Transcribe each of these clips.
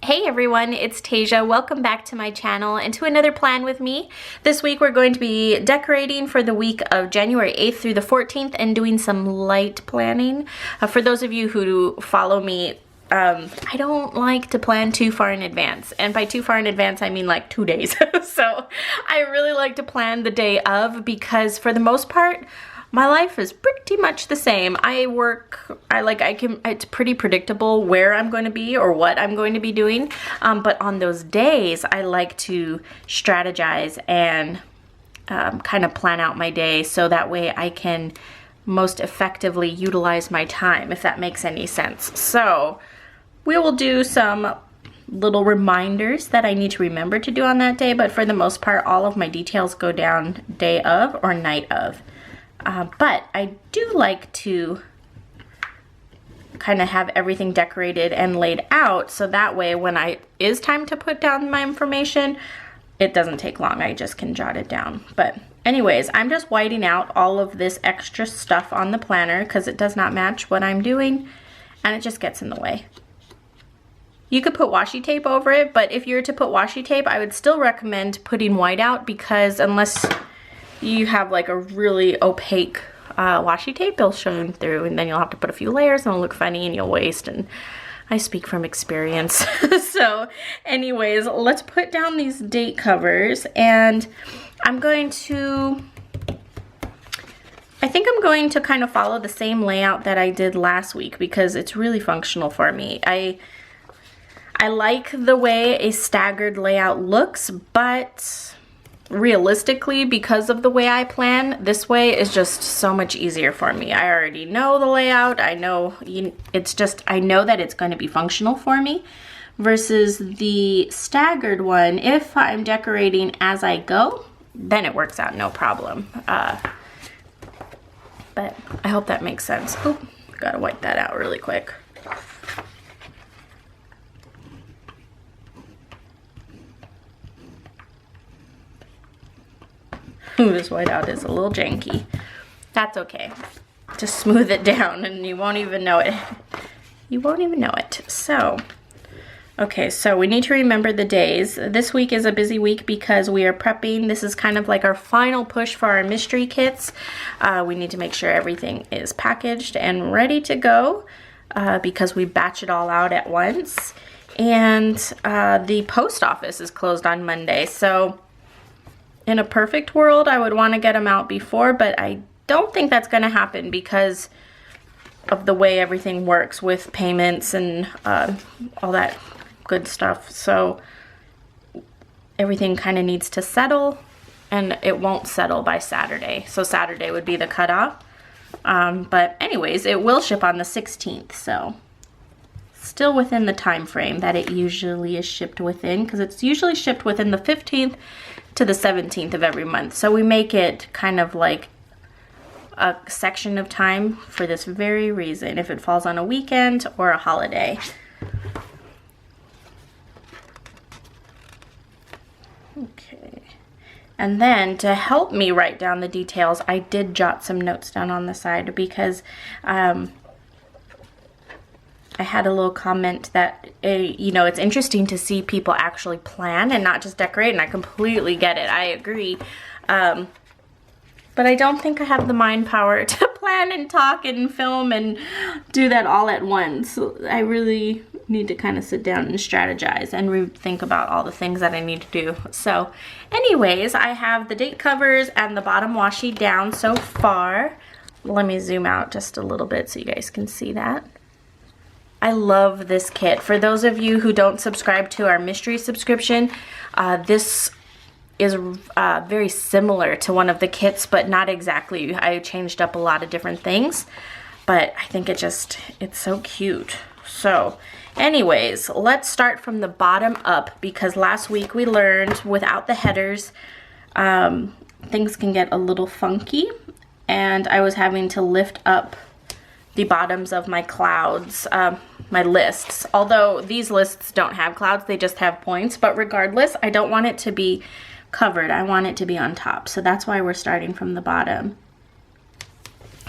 Hey everyone, it's Tasia. Welcome back to my channel and to another plan with me. This week we're going to be decorating for the week of January 8th through the 14th and doing some light planning. For those of you who follow me, I don't like to plan too far in advance. And by too far in advance, I mean like 2 days. So I really like to plan the day of because for the most part, my life is pretty much the same. It's pretty predictable where I'm going to be or what I'm going to be doing. But on those days, I like to strategize and kind of plan out my day so that way I can most effectively utilize my time, if that makes any sense. So we will do some little reminders that I need to remember to do on that day, but for the most part, all of my details go down day of or night of. But I do like to kind of have everything decorated and laid out so that way when it is time to put down my information, it doesn't take long. I just can jot it down. But anyways, I'm just whiting out all of this extra stuff on the planner because it does not match what I'm doing and it just gets in the way. You could put washi tape over it, but if you were to put washi tape, I would still recommend putting white out because unless you have like a really opaque washi tape, it'll shine through and then you'll have to put a few layers and it'll look funny and you'll waste, and I speak from experience. So anyways, let's put down these date covers and I think I'm going to kind of follow the same layout that I did last week because it's really functional for me. I like the way a staggered layout looks, but realistically, because of the way I plan, this way is just so much easier for me. I already know the layout. I know I know that it's going to be functional for me versus the staggered one. If I'm decorating as I go, then it works out no problem. But I hope that makes sense. Oh, gotta wipe that out really quick. Ooh, this whiteout is a little janky. That's okay. Just smooth it down and you won't even know it. You won't even know it. So, okay, so we need to remember the days. This week is a busy week because we are prepping. This is kind of like our final push for our mystery kits. We need to make sure everything is packaged and ready to go because we batch it all out at once. And the post office is closed on Monday, so in a perfect world, I would want to get them out before, but I don't think that's going to happen because of the way everything works with payments and all that good stuff. So everything kind of needs to settle, and it won't settle by Saturday. So Saturday would be the cutoff. But anyways, it will ship on the 16th, so still within the time frame that it usually is shipped within, because it's usually shipped within the 15th to the 17th of every month. So we make it kind of like a section of time for this very reason, if it falls on a weekend or a holiday. Okay. And then to help me write down the details, I did jot some notes down on the side because I had a little comment that, it's interesting to see people actually plan and not just decorate, and I completely get it. I agree. But I don't think I have the mind power to plan and talk and film and do that all at once. I really need to kind of sit down and strategize and think about all the things that I need to do. So anyways, I have the date covers and the bottom washi down so far. Let me zoom out just a little bit so you guys can see that. I love this kit. For those of you who don't subscribe to our mystery subscription, this is very similar to one of the kits, but not exactly. I changed up a lot of different things, but I think it's so cute. So anyways, let's start from the bottom up because last week we learned without the headers, things can get a little funky, and I was having to lift up the bottoms of my clouds, my lists. Although these lists don't have clouds, they just have points, but regardless, I don't want it to be covered. I want it to be on top. So that's why we're starting from the bottom.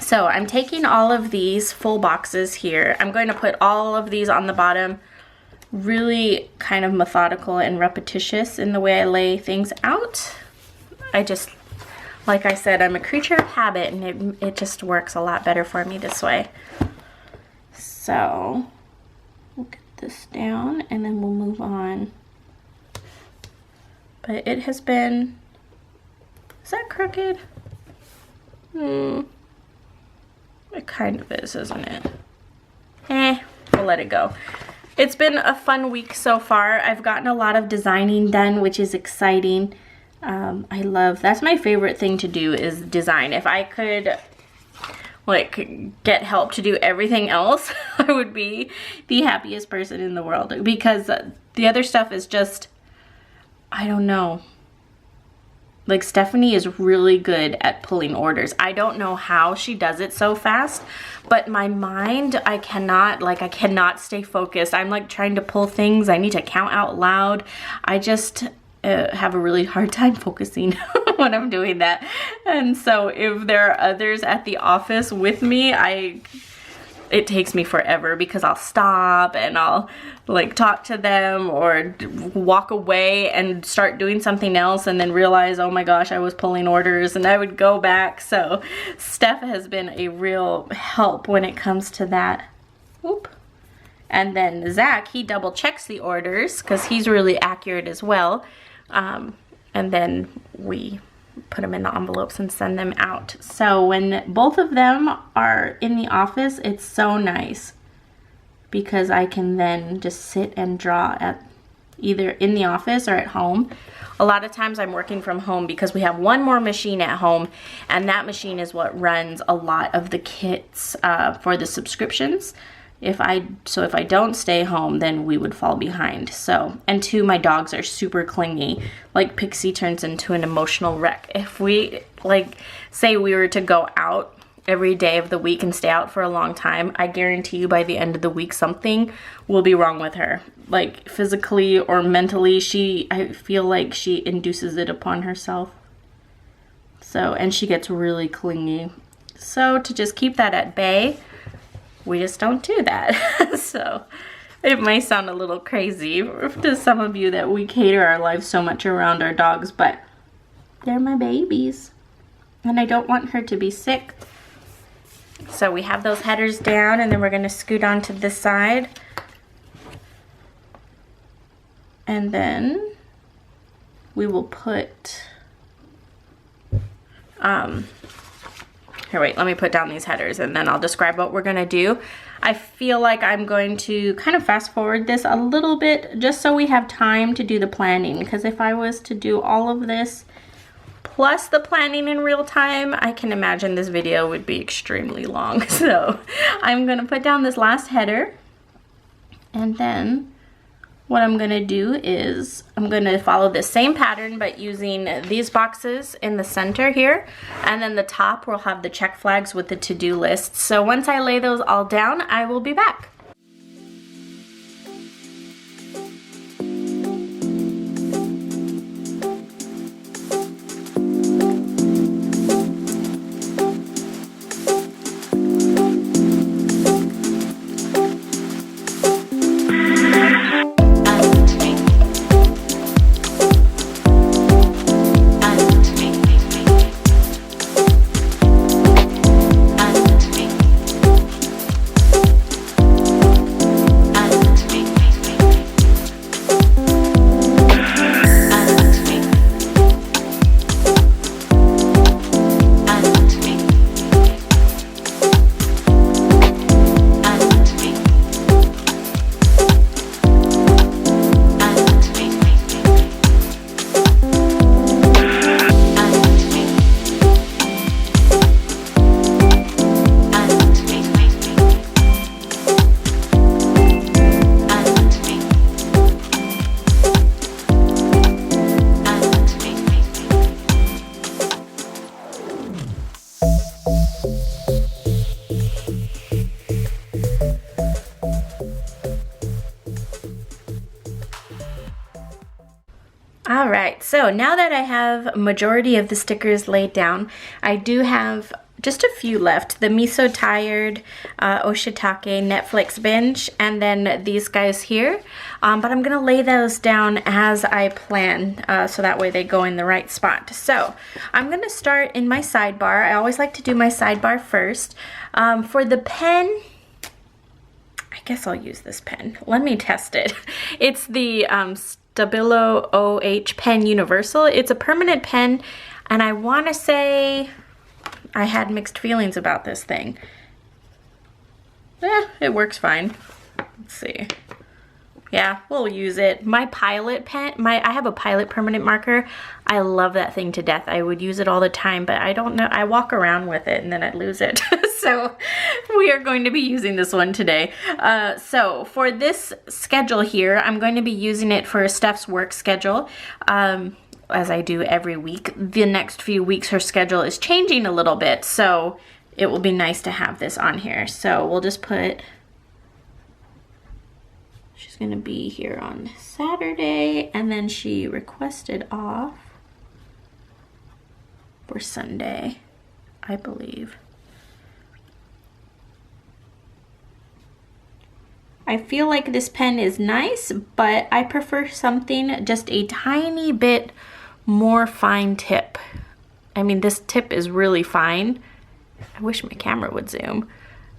So I'm taking all of these full boxes here. I'm going to put all of these on the bottom really kind of methodical and repetitious in the way I lay things out. I just, like I said, I'm a creature of habit, and it just works a lot better for me this way. So we'll get this down and then we'll move on. But it has been, is that crooked? It kind of is, isn't it? We'll let it go. It's been a fun week so far. I've gotten a lot of designing done, which is exciting. That's my favorite thing to do, is design. If I could like get help to do everything else, I would be the happiest person in the world, because the other stuff is just, I don't know. Like, Stephanie is really good at pulling orders. I don't know how she does it so fast, but my mind, I cannot stay focused. I'm like trying to pull things. I need to count out loud. I just have a really hard time focusing when I'm doing that. And so if there are others at the office with me, it takes me forever, because I'll stop and I'll like talk to them or walk away and start doing something else and then realize, oh my gosh, I was pulling orders, and I would go back. So Steph has been a real help when it comes to that. Oop. And then Zach, he double checks the orders because he's really accurate as well. And then we put them in the envelopes and send them out. So when both of them are in the office, it's so nice, because I can then just sit and draw at either in the office or at home. A lot of times I'm working from home because we have one more machine at home, and that machine is what runs a lot of the kits for the subscriptions. If I don't stay home, then we would fall behind. So, and two, my dogs are super clingy. Like, Pixie turns into an emotional wreck. If we, like, say we were to go out every day of the week and stay out for a long time, I guarantee you by the end of the week, something will be wrong with her. Like, physically or mentally, I feel like she induces it upon herself. So, and she gets really clingy. So, to just keep that at bay, we just don't do that. So it might sound a little crazy to some of you that we cater our lives so much around our dogs, but they're my babies, and I don't want her to be sick. So we have those headers down, and then we're going to scoot on to this side. And then we will put here, wait, let me put down these headers and then I'll describe what we're gonna do. I feel like I'm going to kind of fast forward this a little bit just so we have time to do the planning, because if I was to do all of this plus the planning in real time, I can imagine this video would be extremely long. So I'm gonna put down this last header, and then what I'm gonna do is I'm gonna follow the same pattern but using these boxes in the center here, and then the top will have the check flags with the to-do list. So once I lay those all down, I will be back. Alright, so now that I have majority of the stickers laid down, I do have just a few left. The Me So Tired, Oshitake Netflix binge, and then these guys here. But I'm gonna lay those down as I plan, so that way they go in the right spot. So I'm gonna start in my sidebar. I always like to do my sidebar first. For the pen, I guess I'll use this pen. Let me test it. It's the Stabilo OH Pen Universal. It's a permanent pen, and I wanna say I had mixed feelings about this thing. It works fine. Let's see. Yeah, we'll use it. My Pilot pen, I have a Pilot permanent marker. I love that thing to death. I would use it all the time, but I don't know. I walk around with it and then I lose it. So we are going to be using this one today. So for this schedule here, I'm going to be using it for Steph's work schedule. As I do every week. The next few weeks her schedule is changing a little bit, so it will be nice to have this on here. So we'll just put, she's gonna be here on Saturday, and then she requested off for Sunday, I believe. I feel like this pen is nice, but I prefer something just a tiny bit more fine tip. I mean, this tip is really fine. I wish my camera would zoom.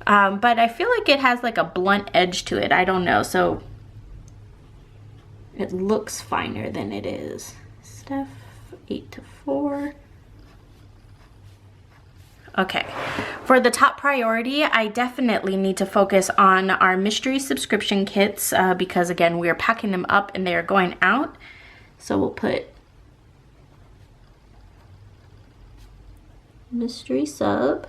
But I feel like it has like a blunt edge to it. I don't know, so it looks finer than it is. Steph, 8 to 4. Okay, for the top priority, I definitely need to focus on our mystery subscription kits because again, we are packing them up and they are going out. So we'll put mystery sub.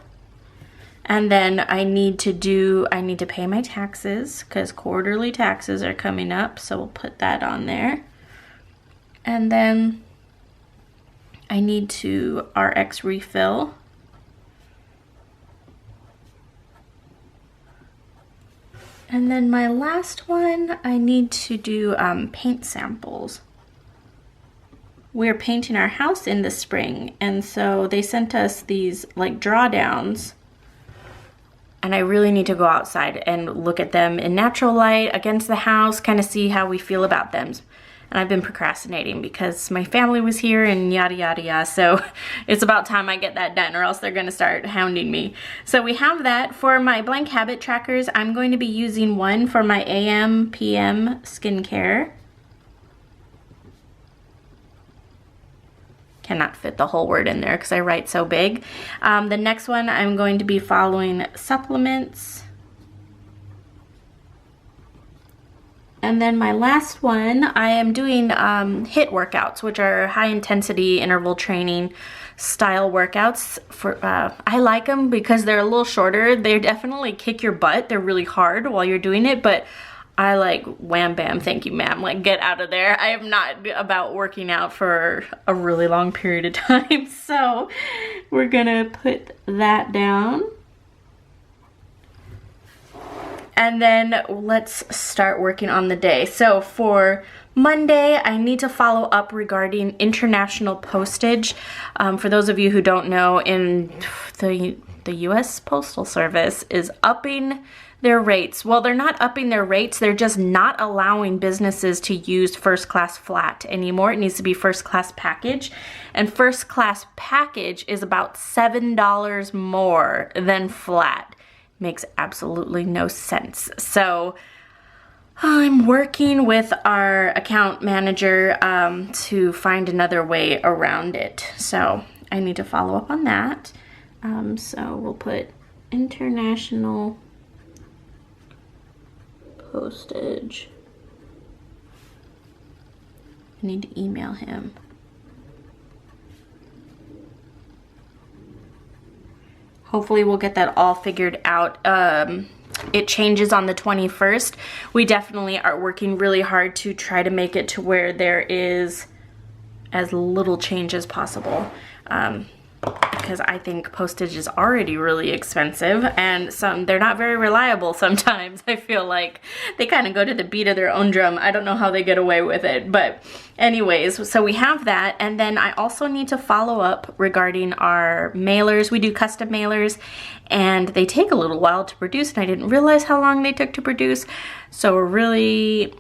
And then I need to pay my taxes because quarterly taxes are coming up. So we'll put that on there. And then I need to RX refill. And then my last one, I need to do paint samples. We're painting our house in the spring, and so they sent us these like drawdowns, and I really need to go outside and look at them in natural light against the house, kind of see how we feel about them. And I've been procrastinating because my family was here and yada yada yada, so it's about time I get that done or else they're gonna start hounding me. So we have that. For my blank habit trackers, I'm going to be using one for my AM, PM skincare. Cannot fit the whole word in there because I write so big. The next one, I'm going to be following supplements. And then my last one, I am doing HIIT workouts, which are high intensity interval training style workouts. I like them because they're a little shorter. They definitely kick your butt. They're really hard while you're doing it, but I like wham bam, thank you ma'am, like get out of there. I am not about working out for a really long period of time. So we're gonna put that down. And then let's start working on the day. So for Monday, I need to follow up regarding international postage. For those of you who don't know, in the US Postal Service is upping their rates. Well, they're not upping their rates, they're just not allowing businesses to use first class flat anymore. It needs to be first class package. And first class package is about $7 more than flat. Makes absolutely no sense. So I'm working with our account manager to find another way around it. So I need to follow up on that. So we'll put international postage. I need to email him. Hopefully we'll get that all figured out. It changes on the 21st. We definitely are working really hard to try to make it to where there is as little change as possible. because I think postage is already really expensive, and they're not very reliable sometimes. I feel like they kind of go to the beat of their own drum. I don't know how they get away with it, but anyways, so we have that. And then I also need to follow up regarding our mailers. We do custom mailers, and they take a little while to produce, and I didn't realize how long they took to produce. So we're really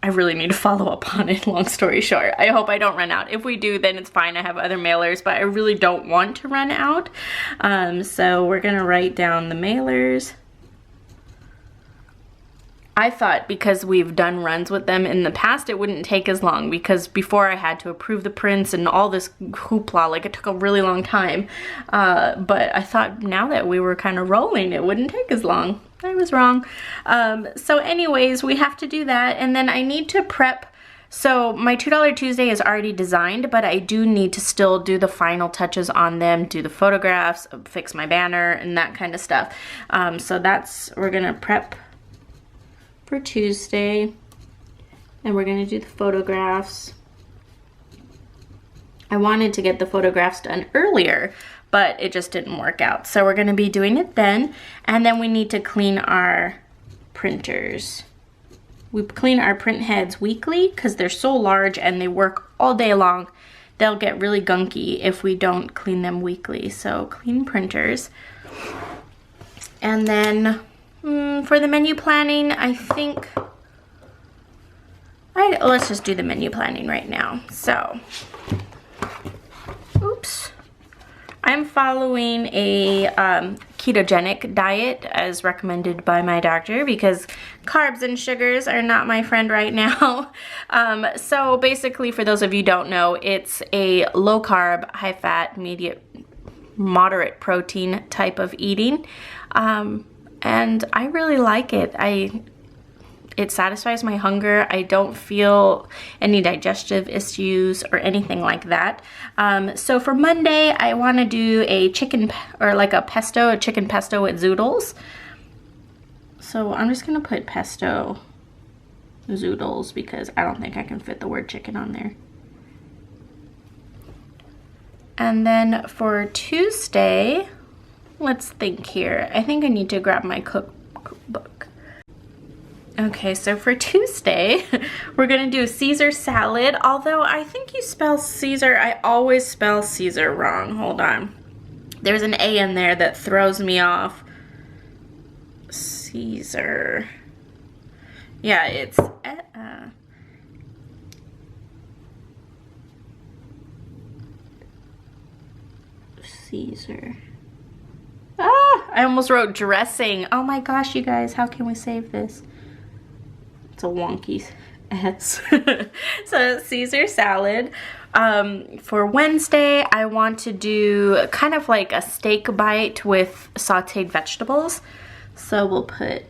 I really need to follow up on it, long story short. I hope I don't run out. If we do, then it's fine. I have other mailers, but I really don't want to run out. So we're gonna write down the mailers. I thought because we've done runs with them in the past, it wouldn't take as long, because before I had to approve the prints and all this hoopla, like it took a really long time. But I thought now that we were kind of rolling, it wouldn't take as long. I was wrong. So anyways, we have to do that, and then I need to prep. So my $2 Tuesday is already designed, but I do need to still do the final touches on them, do the photographs, fix my banner, and that kind of stuff. So we're gonna prep for Tuesday, and we're gonna do the photographs. I wanted to get the photographs done earlier, but it just didn't work out. So we're gonna be doing it then, and then we need to clean our printers. We clean our print heads weekly because they're so large and they work all day long. They'll get really gunky if we don't clean them weekly. So clean printers. And then for the menu planning, I think, let's just do the menu planning right now. So, oops. I'm following a ketogenic diet as recommended by my doctor, because carbs and sugars are not my friend right now. So basically, for those of you who don't know, it's a low carb, high fat, moderate protein type of eating. And I really like it. It satisfies my hunger. I don't feel any digestive issues or anything like that. So for Monday, I want to do a chicken a chicken pesto with zoodles. So I'm just gonna put pesto zoodles because I don't think I can fit the word chicken on there. And then for Tuesday, let's think here. I think I need to grab my cookbook. Okay, so for Tuesday, we're gonna do a Caesar salad, although I think you spell Caesar, I always spell Caesar wrong. Hold on. There's an A in there that throws me off. Caesar. Yeah, it's Caesar. Ah, I almost wrote dressing. Oh my gosh, you guys, how can we save this? It's a wonky S. So Caesar salad. For Wednesday, I want to do kind of like a steak bite with sauteed vegetables. So we'll put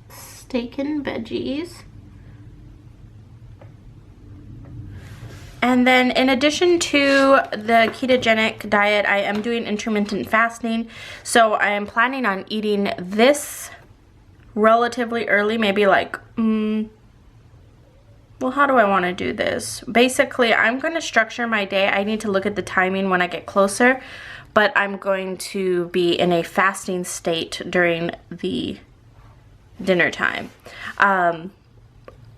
steak and veggies. And then in addition to the ketogenic diet, I am doing intermittent fasting. So I am planning on eating this relatively early, maybe like, well, how do I want to do this? Basically, I'm going to structure my day. I need to look at the timing when I get closer, but I'm going to be in a fasting state during the dinner time.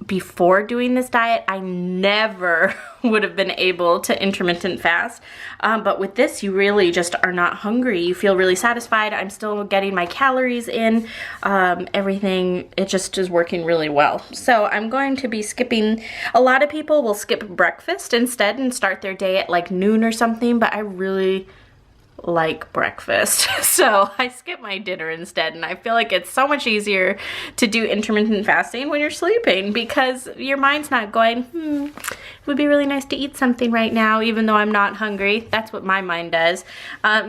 Before doing this diet, I never would have been able to intermittent fast. But with this, you really just are not hungry. You feel really satisfied. I'm still getting my calories in. Everything, it just is working really well. So I'm going to be skipping, a lot of people will skip breakfast instead and start their day at like noon or something, but I really like breakfast. So I skip my dinner instead, and I feel like it's so much easier to do intermittent fasting when you're sleeping because your mind's not going, it would be really nice to eat something right now even though I'm not hungry. That's what my mind does.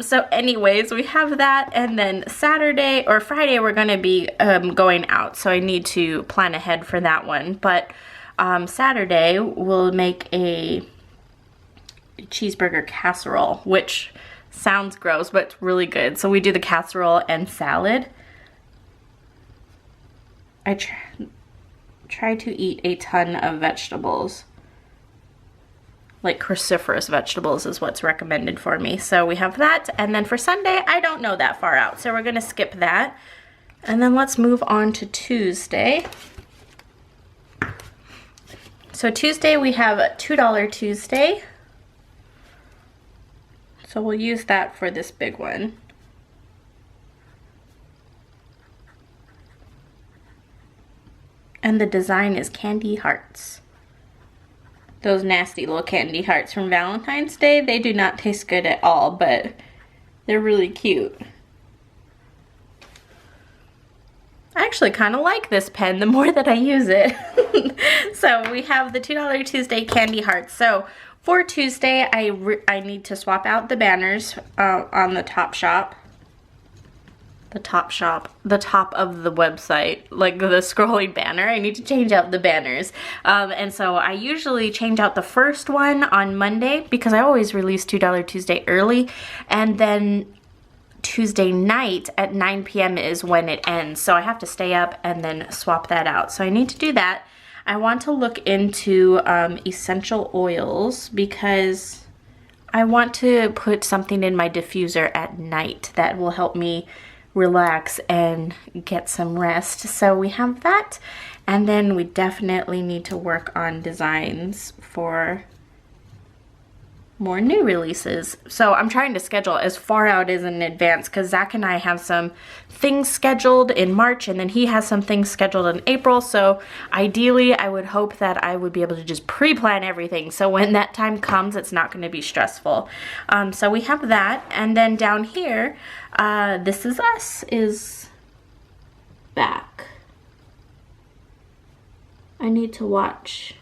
So anyways, we have that, and then Saturday or Friday we're gonna be going out, so I need to plan ahead for that one. But Saturday we'll make a cheeseburger casserole, which sounds gross, but it's really good. So we do the casserole and salad. I try to eat a ton of vegetables. Like cruciferous vegetables is what's recommended for me. So we have that. And then for Sunday, I don't know that far out. So we're going to skip that. And then let's move on to Tuesday. So Tuesday we have a $2 Tuesday. So we'll use that for this big one. And the design is candy hearts. Those nasty little candy hearts from Valentine's Day, they do not taste good at all, but they're really cute. I actually kind of like this pen the more that I use it. So we have the $2 Tuesday candy hearts. So for Tuesday, I need to swap out the banners on the top shop. The top of the website, like the scrolling banner. I need to change out the banners. And so I usually change out the first one on Monday because I always release $2 Tuesday early. And then Tuesday night at 9 p.m. is when it ends. So I have to stay up and then swap that out. So I need to do that. I want to look into essential oils because I want to put something in my diffuser at night that will help me relax and get some rest. So we have that, and then we definitely need to work on designs for more new releases. So I'm trying to schedule as far out as in advance because Zach and I have some things scheduled in March, and then he has some things scheduled in April. So ideally I would hope that I would be able to just pre-plan everything so when that time comes it's not going to be stressful. So we have that, and then down here This Is Us is back. I need to watch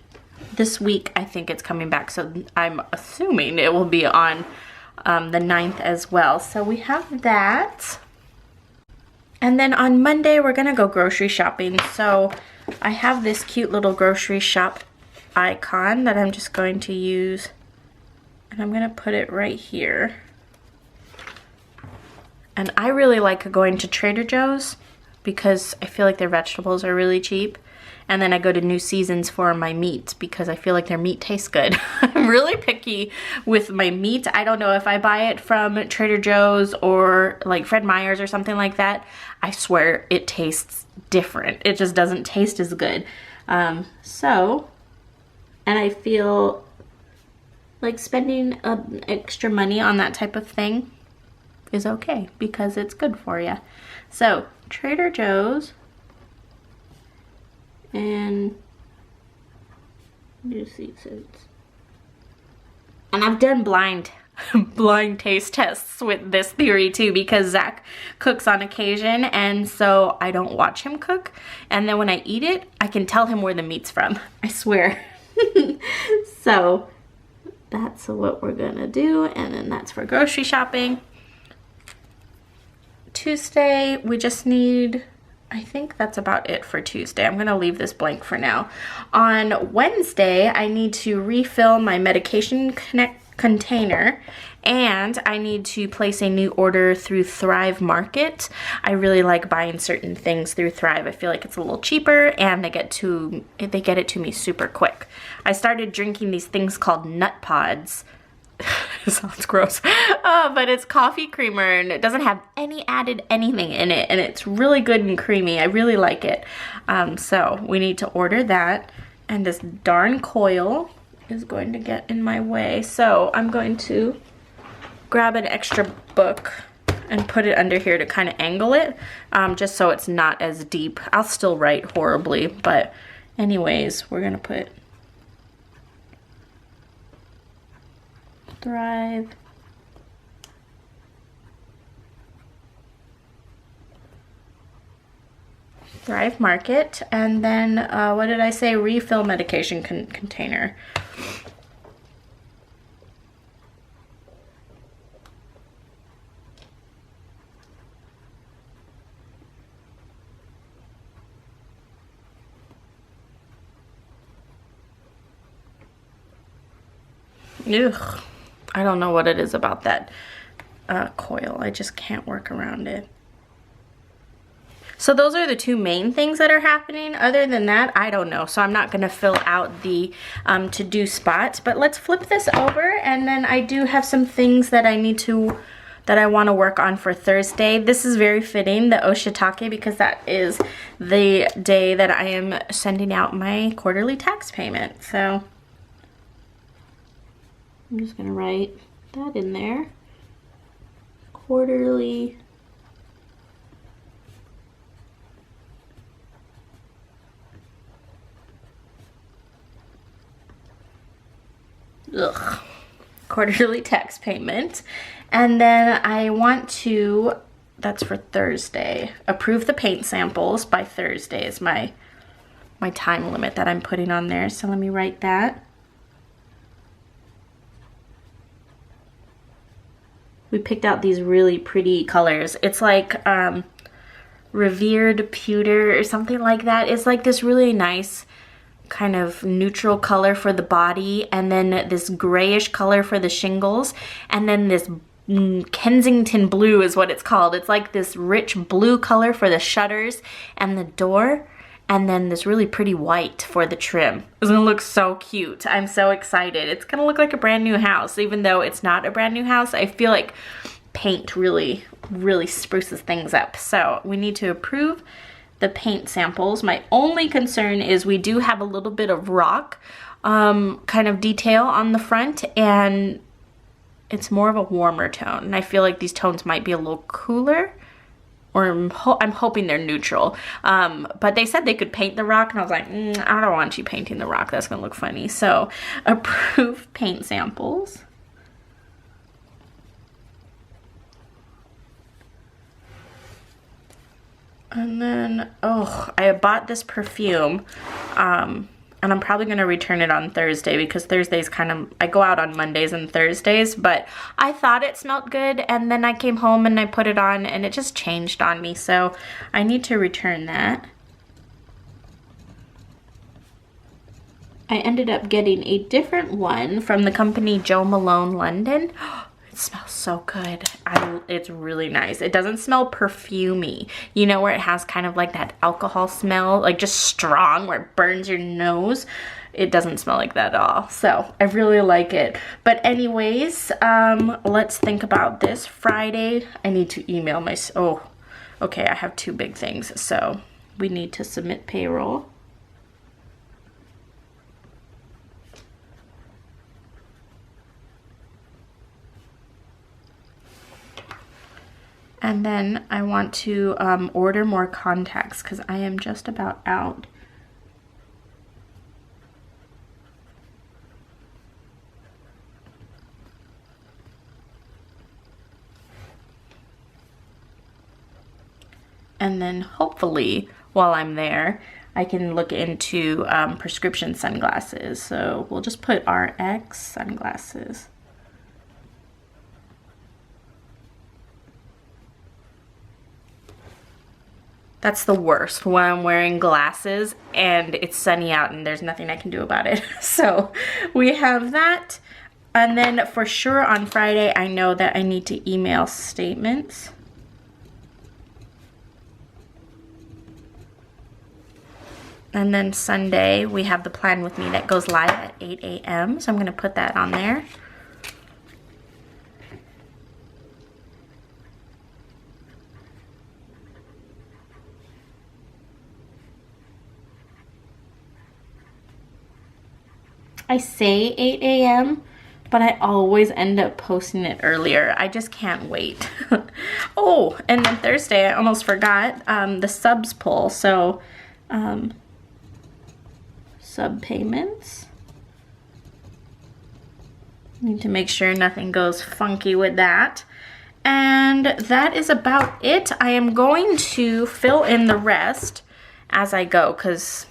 this week. I think it's coming back, so I'm assuming it will be on the 9th as well. So we have that. And then on Monday we're gonna go grocery shopping. So I have this cute little grocery shop icon that I'm just going to use, and I'm gonna put it right here. And I really like going to Trader Joe's because I feel like their vegetables are really cheap. And then I go to New Seasons for my meat because I feel like their meat tastes good. I'm really picky with my meat. I don't know if I buy it from Trader Joe's or like Fred Meyer's or something like that. I swear it tastes different. It just doesn't taste as good. And I feel like spending extra money on that type of thing is okay because it's good for you. So Trader Joe's and New Seasons. And I've done blind taste tests with this theory too because Zach cooks on occasion, and so I don't watch him cook, and then when I eat it I can tell him where the meat's from. I swear. So that's what we're gonna do, and then that's for grocery shopping. Tuesday we just need, I think that's about it for Tuesday. I'm gonna leave this blank for now. On Wednesday, I need to refill my medication container, and I need to place a new order through Thrive Market. I really like buying certain things through Thrive. I feel like it's a little cheaper, and they get it to me super quick. I started drinking these things called Nut Pods. It sounds gross, but it's coffee creamer, and it doesn't have any added anything in it, and it's really good and creamy. I really like it. So we need to order that, and this darn coil is going to get in my way. So I'm going to grab an extra book and put it under here to kind of angle it, just so it's not as deep. I'll still write horribly, but anyways, we're gonna put Thrive Market, and then what did I say? Refill medication container. Ugh. I don't know what it is about that coil. I just can't work around it. So those are the two main things that are happening. Other than that, I don't know. So I'm not gonna fill out the to-do spots, but let's flip this over, and then I do have some things that I want to work on for Thursday. This is very fitting, the Oshitake, because that is the day that I am sending out my quarterly tax payment. So I'm just gonna write that in there. Quarterly quarterly tax payment. And then I want to, that's for Thursday, approve the paint samples by Thursday is my time limit that I'm putting on there. So let me write that. We picked out these really pretty colors. It's like Revered Pewter or something like that. It's like this really nice kind of neutral color for the body, and then this grayish color for the shingles, and then this Kensington blue is what it's called. It's like this rich blue color for the shutters and the door, and then this really pretty white for the trim. It's gonna look so cute. I'm so excited. It's gonna look like a brand new house. Even though it's not a brand new house, I feel like paint really spruces things up. So we need to approve the paint samples. My only concern is we do have a little bit of rock kind of detail on the front, and it's more of a warmer tone. And I feel like these tones might be a little cooler, or I'm hoping they're neutral. But they said they could paint the rock, and I was like, I don't want you painting the rock. That's gonna look funny. So approve paint samples. And then, I bought this perfume, and I'm probably going to return it on Thursday, because Thursdays I go out on Mondays and Thursdays, but I thought it smelled good, and then I came home and I put it on, and it just changed on me, so I need to return that. I ended up getting a different one from the company Jo Malone London. It smells so good. It's really nice. It doesn't smell perfumey. You know, where it has kind of like that alcohol smell, like just strong, where it burns your nose. It doesn't smell like that at all. So I really like it. But anyways, let's think about this. Friday, I need to email my, okay, I have two big things. So we need to submit payroll. And then I want to order more contacts, because I am just about out. And then hopefully while I'm there, I can look into prescription sunglasses. So we'll just put RX sunglasses. That's the worst, when I'm wearing glasses and it's sunny out and there's nothing I can do about it. So we have that. And then for sure on Friday, I know that I need to email statements. And then Sunday, we have the Plan With Me that goes live at 8 a.m. So I'm gonna put that on there. I say 8 a.m., but I always end up posting it earlier. I just can't wait. Oh, and then Thursday, I almost forgot, the subs pull. So, sub payments. Need to make sure nothing goes funky with that. And that is about it. I am going to fill in the rest as I go, because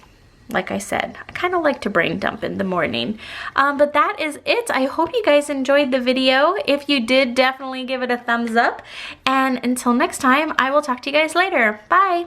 like I said, I kind of like to brain dump in the morning. But that is it. I hope you guys enjoyed the video. If you did, definitely give it a thumbs up. And until next time, I will talk to you guys later. Bye.